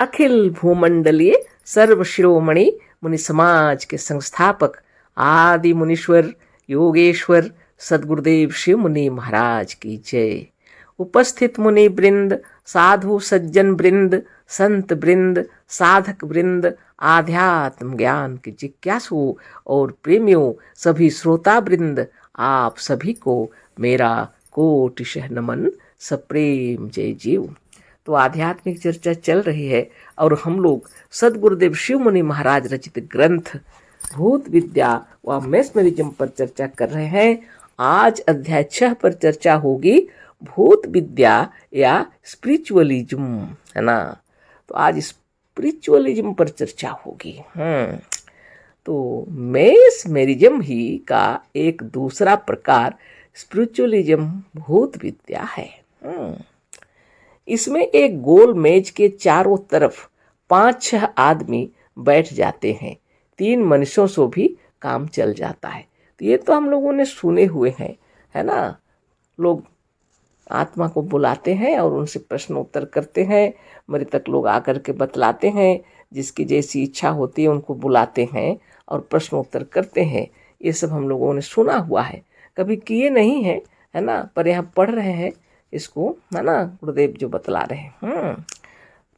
अखिल भूमंडलीय सर्व शिरोमणि मुनि समाज के संस्थापक आदि मुनीश्वर योगेश्वर सदगुरुदेव शिव मुनि महाराज की जय। उपस्थित मुनि वृंद, साधु सज्जन वृंद, संत वृंद, साधक वृंद, आध्यात्म ज्ञान के जिज्ञासु और प्रेमियों, सभी श्रोता वृंद, आप सभी को मेरा कोटिशः नमन, सप्रेम जय जीव। तो आध्यात्मिक चर्चा चल रही है और हम लोग सदगुरुदेव शिव मुनि महाराज रचित ग्रंथ भूत विद्या व मेस्मरिज्म पर चर्चा कर रहे हैं। आज अध्याय 6 पर चर्चा होगी, भूत विद्या या स्पिरिचुअलिज्म, है ना। तो आज स्पिरिचुअलिज्म पर चर्चा होगी। तो मेस्मरिज्म ही का एक दूसरा प्रकार स्पिरिचुअलिज्म भूत विद्या है। इसमें एक गोल मेज के चारों तरफ 5-6 आदमी बैठ जाते हैं, 3 मनुष्यों से भी काम चल जाता है। तो ये तो हम लोगों ने सुने हुए हैं, है ना। लोग आत्मा को बुलाते हैं और उनसे प्रश्न उत्तर करते हैं, मृतक लोग आकर के बतलाते हैं, जिसकी जैसी इच्छा होती है उनको बुलाते हैं और प्रश्न उत्तर करते हैं। ये सब हम लोगों ने सुना हुआ है, कभी किए नहीं है, है ना, पर यहाँ पढ़ रहे हैं इसको, है ना, गुरुदेव जो बतला रहे हैं।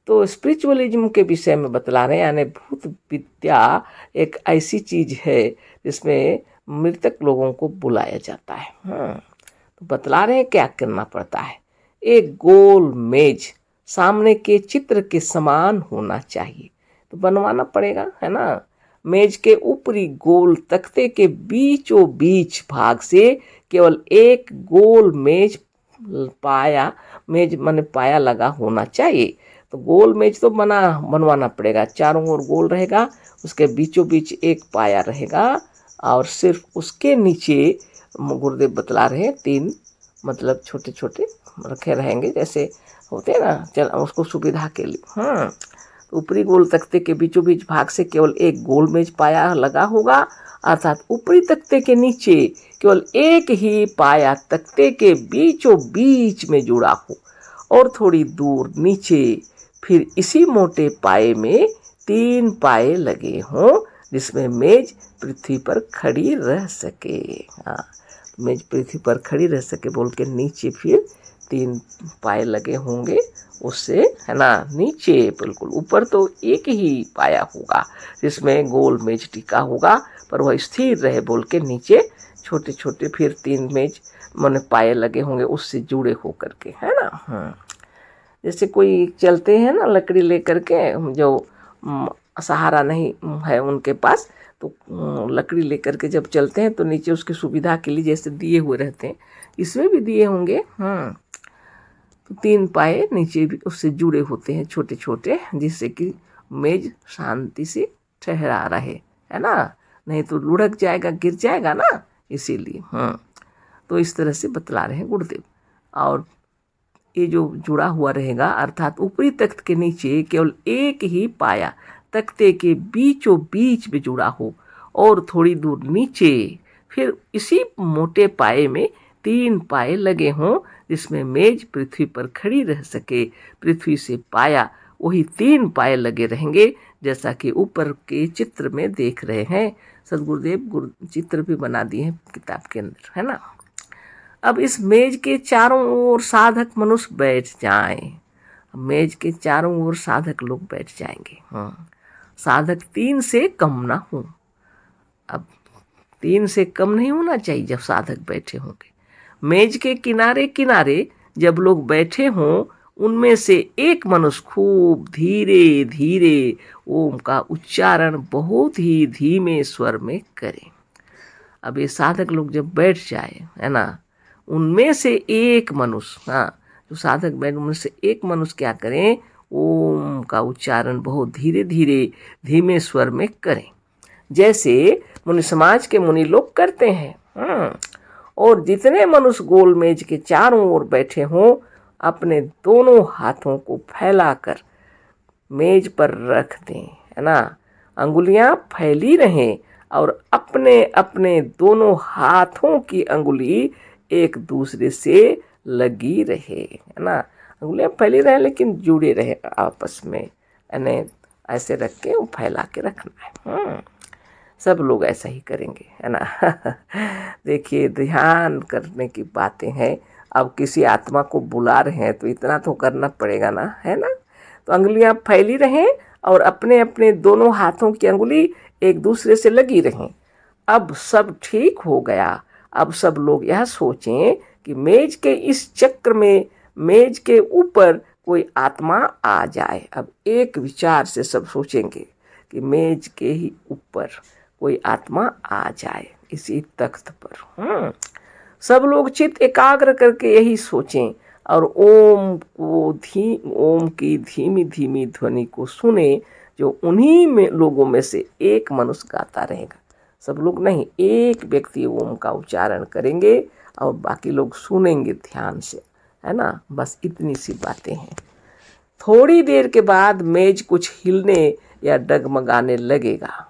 तो स्पिरिचुअलिज्म के विषय में बतला रहे हैं, यानी भूत विद्या एक ऐसी चीज है जिसमें मृतक लोगों को बुलाया जाता है। तो बतला रहे हैं क्या करना पड़ता है। एक गोल मेज सामने के चित्र के समान होना चाहिए, तो बनवाना पड़ेगा, है ना। मेज के ऊपरी गोल तख्ते के बीचों बीच भाग से केवल एक गोल मेज माने पाया लगा होना चाहिए। तो गोल मेज तो बनवाना पड़ेगा, चारों ओर गोल रहेगा, उसके बीचों बीच एक पाया रहेगा और सिर्फ उसके नीचे गुरुदेव बतला रहे हैं 3 मतलब छोटे छोटे रखे रहेंगे, जैसे होते हैं ना, चल उसको सुविधा के लिए। तो ऊपरी गोल तख्ते के बीचों बीच भाग से केवल एक गोल मेज पाया लगा होगा, अर्थात ऊपरी तख्ते के नीचे केवल एक ही पाया तख्ते के बीचों बीच में जुड़ा हो और थोड़ी दूर नीचे फिर इसी मोटे पाए में 3 पाए लगे हों, जिसमें मेज पृथ्वी पर खड़ी रह सके। मेज पृथ्वी पर खड़ी रह सके बोल के नीचे फिर 3 पाए लगे होंगे, उससे, है ना, नीचे बिल्कुल, ऊपर तो एक ही पाया होगा जिसमें गोल मेज टिका होगा, पर वह स्थिर रहे बोल के नीचे छोटे छोटे फिर 3 मेज माने पाए लगे होंगे उससे जुड़े हो करके, है ना। जैसे कोई चलते हैं ना लकड़ी लेकर के, जो सहारा नहीं है उनके पास, तो लकड़ी लेकर के जब चलते हैं तो नीचे उसकी सुविधा के लिए जैसे दिए हुए रहते हैं, इसमें भी दिए होंगे। तो 3 पाए नीचे भी उससे जुड़े होते हैं छोटे छोटे, जिससे कि मेज शांति से ठहरा रहे, है ना, नहीं तो लुढ़क जाएगा, गिर जाएगा ना, इसीलिए। तो इस तरह से बतला रहे हैं गुरुदेव। और ये जो जुड़ा हुआ रहेगा, अर्थात ऊपरी तख्त के नीचे केवल एक ही पाया तख्ते के बीचों बीच में जुड़ा हो और थोड़ी दूर नीचे फिर इसी मोटे पाए में 3 पाए लगे हों, जिसमें मेज पृथ्वी पर खड़ी रह सके। पृथ्वी से पाया वही 3 पाए लगे रहेंगे, जैसा कि ऊपर के चित्र में देख रहे हैं। सदगुरुदेव चित्र भी बना दिए हैं किताब के अंदर, है ना। अब इस मेज के चारों ओर साधक मनुष्य बैठ जाएं। मेज के चारों ओर साधक लोग बैठ जाएंगे। साधक 3 से कम ना हो। अब 3 से कम नहीं होना चाहिए जब साधक बैठे होंगे। मेज के किनारे किनारे जब लोग बैठे हों, उनमें से एक मनुष्य खूब धीरे धीरे ओम का उच्चारण बहुत ही धीमे स्वर में करे। अब ये साधक लोग जब बैठ जाए, है ना, उनमें से एक मनुष्य, जो साधक बैठ, उनमें से एक मनुष्य क्या करें, ओम का उच्चारण बहुत धीरे धीरे धीमे स्वर में करें, जैसे मुनि समाज के मुनि लोग करते हैं। और जितने मनुष्य गोल मेज के चारों ओर बैठे हों, अपने दोनों हाथों को फैलाकर मेज पर रख दें, है ना। अंगुलियां फैली रहें और अपने अपने दोनों हाथों की अंगुली एक दूसरे से लगी रहे, है ना। अंगुलियां फैली रहे लेकिन जुड़े रहे आपस में, यानी ऐसे रख के फैला के रखना है। सब लोग ऐसा ही करेंगे, है ना। देखिए, ध्यान करने की बातें हैं। अब किसी आत्मा को बुला रहे हैं तो इतना तो करना पड़ेगा ना, है ना। तो अंगुलियां फैली रहें और अपने अपने दोनों हाथों की अंगुली एक दूसरे से लगी रहें। अब सब ठीक हो गया। अब सब लोग यह सोचें कि मेज के इस चक्र में मेज के ऊपर कोई आत्मा आ जाए। अब एक विचार से सब सोचेंगे कि मेज के ही ऊपर कोई आत्मा आ जाए, इसी तख्त पर। सब लोग चित्त एकाग्र करके यही सोचें और ओम की धीमी धीमी ध्वनि को सुने, जो उन्हीं में लोगों में से एक मनुष्य गाता रहेगा। सब लोग नहीं, एक व्यक्ति ओम का उच्चारण करेंगे और बाकी लोग सुनेंगे ध्यान से, है ना। बस इतनी सी बातें हैं। थोड़ी देर के बाद मेज कुछ हिलने या डगमगाने लगेगा।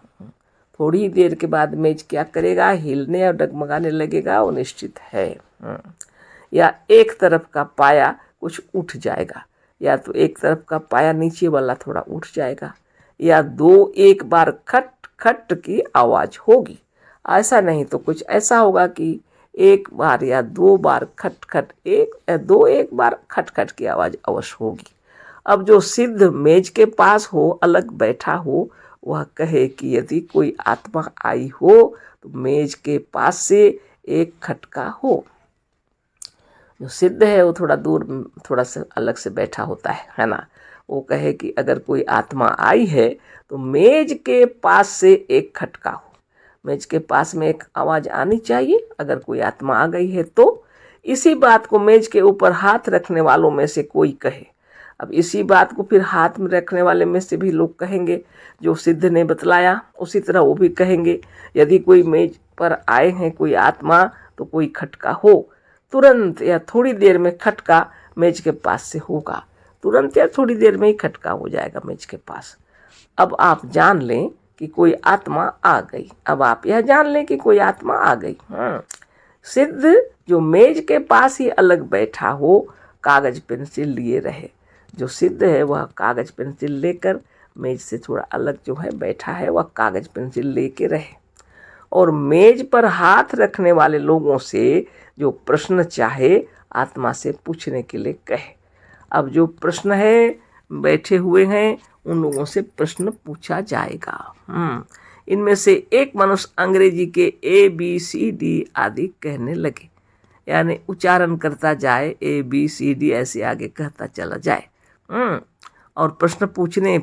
थोड़ी देर के बाद मेज क्या करेगा, हिलने और डगमगाने लगेगा, वो निश्चित है। या एक तरफ का पाया कुछ उठ जाएगा, या तो एक तरफ का पाया नीचे वाला थोड़ा उठ जाएगा, या एक बार खट खट की आवाज़ होगी। ऐसा नहीं तो कुछ ऐसा होगा कि एक बार या 2 बार खट खट, एक बार खट खट की आवाज़ अवश्य होगी। अब जो सिद्ध मेज के पास हो, अलग बैठा हो, वह कहे कि यदि कोई आत्मा आई हो तो मेज के पास से एक खटका हो। जो सिद्ध है वो थोड़ा दूर, थोड़ा सा अलग से बैठा होता है ना। वो कहे कि अगर कोई आत्मा आई है तो मेज के पास से एक खटका हो। मेज के पास में एक आवाज़ आनी चाहिए अगर कोई आत्मा आ गई है तो। इसी बात को मेज के ऊपर हाथ रखने वालों में से कोई कहे। अब इसी बात को फिर हाथ में रखने वाले में से भी लोग कहेंगे, जो सिद्ध ने बतलाया उसी तरह वो भी कहेंगे। यदि कोई मेज पर आए हैं कोई आत्मा तो कोई खटका हो। तुरंत या थोड़ी देर में खटका मेज के पास से होगा। तुरंत या थोड़ी देर में ही खटका हो जाएगा मेज के पास। अब आप जान लें कि कोई आत्मा आ गई। अब आप यह जान लें कि कोई आत्मा आ गई। सिद्ध जो मेज के पास ही अलग बैठा हो, कागज पेंसिल लिए रहे। जो सिद्ध है वह कागज पेंसिल लेकर मेज से थोड़ा अलग जो है बैठा है, वह कागज पेंसिल लेके रहे। और मेज पर हाथ रखने वाले लोगों से जो प्रश्न चाहे आत्मा से पूछने के लिए कहे। अब जो प्रश्न है बैठे हुए हैं उन लोगों से प्रश्न पूछा जाएगा। इनमें से एक मनुष्य अंग्रेजी के ABCD आदि कहने लगे, यानी उच्चारण करता जाए, ABCD ऐसे आगे कहता चला जाए। और प्रश्न पूछने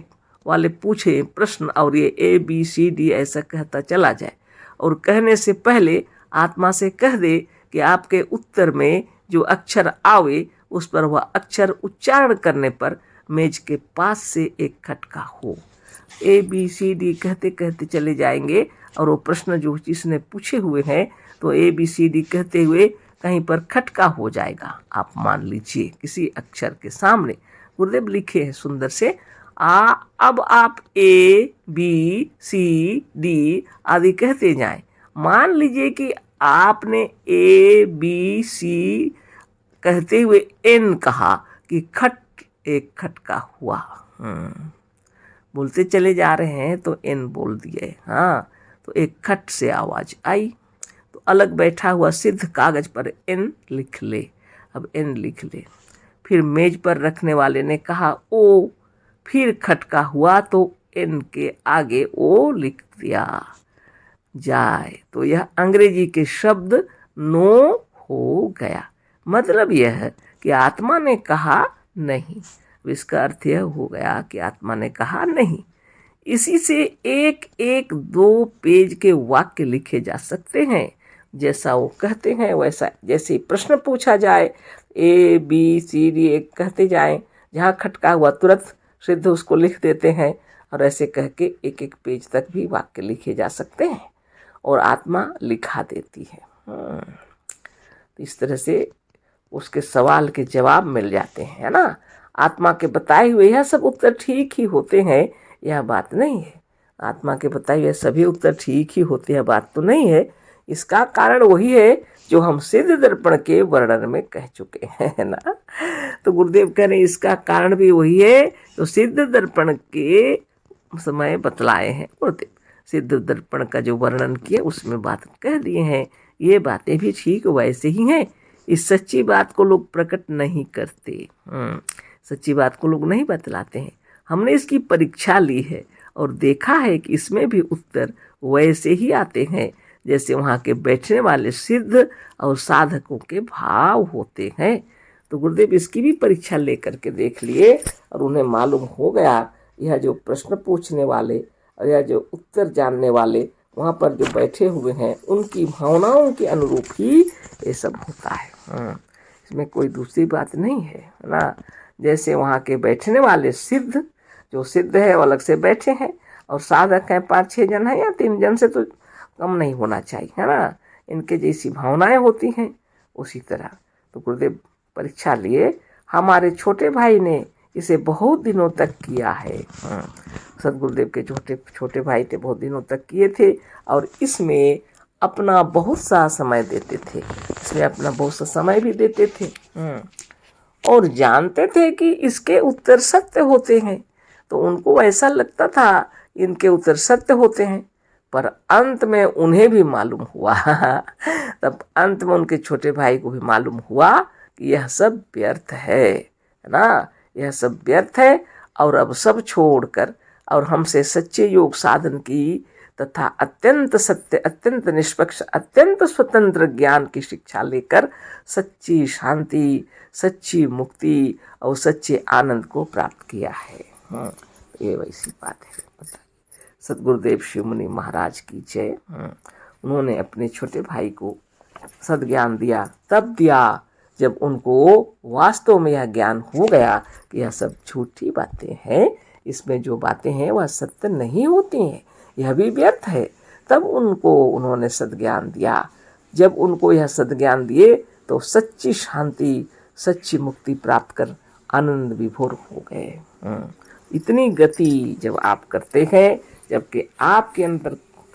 वाले पूछे प्रश्न और ये ABCD ऐसा कहता चला जाए। और कहने से पहले आत्मा से कह दे कि आपके उत्तर में जो अक्षर आवे उस पर वह अक्षर उच्चारण करने पर मेज के पास से एक खटका हो। ABCD कहते कहते चले जाएंगे और वो प्रश्न जो जिसने पूछे हुए हैं तो ABCD कहते हुए कहीं पर खटका हो जाएगा। आप मान लीजिए किसी अक्षर के सामने गुरुदेव लिखे हैं सुंदर से अब आप ABCD आदि कहते जाएं। मान लीजिए कि आपने ABC कहते हुए N कहा कि एक खटका हुआ। बोलते चले जा रहे हैं तो N बोल दिए। तो एक खट से आवाज़ आई तो अलग बैठा हुआ सिद्ध कागज पर N लिख ले। अब N लिख ले। फिर मेज पर रखने वाले ने कहा O, फिर खटका हुआ तो N के आगे O लिख दिया जाए तो यह अंग्रेजी के शब्द नो हो गया। मतलब यह है कि आत्मा ने कहा नहीं। इसका अर्थ यह हो गया कि आत्मा ने कहा नहीं। इसी से एक एक 2 पेज के वाक्य लिखे जा सकते हैं। जैसा वो कहते हैं वैसा, जैसे प्रश्न पूछा जाए ABCD एक कहते जाएं, जहाँ खटका हुआ तुरंत सिद्ध उसको लिख देते हैं। और ऐसे कह के एक एक पेज तक भी वाक्य लिखे जा सकते हैं और आत्मा लिखा देती है। इस तरह से उसके सवाल के जवाब मिल जाते हैं, है ना। आत्मा के बताए हुए यह सब उत्तर ठीक ही होते हैं, यह बात नहीं है। आत्मा के बताए हुए सभी उत्तर ठीक ही होते हैं, बात तो नहीं है। इसका कारण वही है जो हम सिद्ध दर्पण के वर्णन में कह चुके हैं, है ना। तो गुरुदेव कह रहे इसका कारण भी वही है जो सिद्ध दर्पण के समय बतलाए हैं। गुरुदेव सिद्ध दर्पण का जो वर्णन किया उसमें बात कह दिए हैं। ये बातें भी ठीक वैसे ही हैं। इस सच्ची बात को लोग प्रकट नहीं करते, सच्ची बात को लोग नहीं बतलाते हैं। हमने इसकी परीक्षा ली है और देखा है कि इसमें भी उत्तर वैसे ही आते हैं जैसे वहाँ के बैठने वाले सिद्ध और साधकों के भाव होते हैं। तो गुरुदेव इसकी भी परीक्षा लेकर के देख लिए और उन्हें मालूम हो गया यह जो प्रश्न पूछने वाले और यह जो उत्तर जानने वाले वहाँ पर जो बैठे हुए हैं उनकी भावनाओं के अनुरूप ही ये सब होता है। इसमें कोई दूसरी बात नहीं है ना। जैसे वहाँ के बैठने वाले सिद्ध, जो सिद्ध है वो अलग से बैठे हैं और साधक हैं 5-6 जन हैं या 3 जन से तो कम नहीं होना चाहिए, है ना। इनके जैसी भावनाएं होती हैं उसी तरह। तो गुरुदेव परीक्षा लिए हमारे छोटे भाई ने इसे बहुत दिनों तक किया है। सदगुरुदेव के छोटे भाई थे, बहुत दिनों तक किए थे और इसमें अपना बहुत सा समय देते थे, इसमें अपना बहुत सा समय भी देते थे और जानते थे कि इसके उत्तर सत्य होते हैं। तो उनको ऐसा लगता था इनके उत्तर सत्य होते हैं, पर अंत में उन्हें भी मालूम हुआ तब अंत में उनके छोटे भाई को भी मालूम हुआ कि यह सब व्यर्थ है ना, यह सब व्यर्थ है और अब सब छोड़कर और हमसे सच्चे योग साधन की तथा अत्यंत सत्य, अत्यंत निष्पक्ष, अत्यंत स्वतंत्र ज्ञान की शिक्षा लेकर सच्ची शांति, सच्ची मुक्ति और सच्चे आनंद को प्राप्त किया है। ये वैसी बात है। सदगुरुदेव शिव मुनि महाराज की जय। उन्होंने अपने छोटे भाई को सद्ज्ञान दिया, तब दिया जब उनको वास्तव में यह ज्ञान हो गया कि यह सब झूठी बातें हैं, इसमें जो बातें हैं वह सत्य नहीं होती हैं, यह भी व्यर्थ है। तब उन्होंने सद्ज्ञान दिया। जब उनको यह सद्ज्ञान दिए तो सच्ची शांति, सच्ची मुक्ति प्राप्त कर आनंद विभोर हो गए। इतनी गति जब आप करते हैं, जबकि आपके अंदर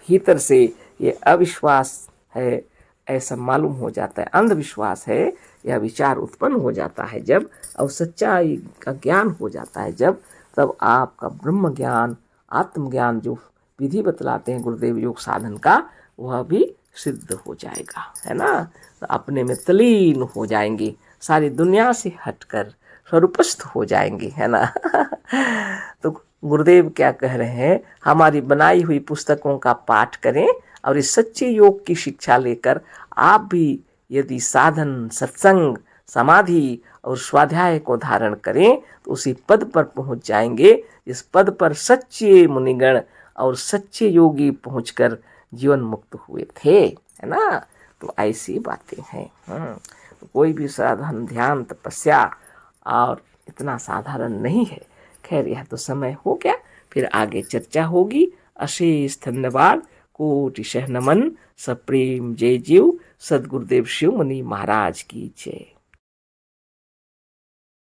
भीतर से ये अविश्वास है ऐसा मालूम हो जाता है, अंधविश्वास है यह विचार उत्पन्न हो जाता है जब, और सच्चाई का ज्ञान हो जाता है जब, तब आपका ब्रह्म ज्ञान, आत्मज्ञान जो विधि बतलाते हैं गुरुदेव योग साधन का, वह भी सिद्ध हो जाएगा, है ना। तो अपने में तलीन हो जाएंगे, सारी दुनिया से हटकर स्वरूपस्थ हो जाएंगे, है ना। तो गुरुदेव क्या कह रहे हैं, हमारी बनाई हुई पुस्तकों का पाठ करें और इस सच्चे योग की शिक्षा लेकर आप भी यदि साधन, सत्संग, समाधि और स्वाध्याय को धारण करें तो उसी पद पर पहुंच जाएंगे जिस पद पर सच्चे मुनिगण और सच्चे योगी पहुंचकर जीवन मुक्त हुए थे, है ना। तो ऐसी बातें हैं। तो कोई भी साधन, ध्यान, तपस्या और इतना साधारण नहीं है। खैर यह तो समय हो गया, फिर आगे चर्चा होगी। अशेष धन्यवाद, कोटि शह नमन, सप्रेम जय जीव। सदगुरुदेव शिव मुनि महाराज की जय।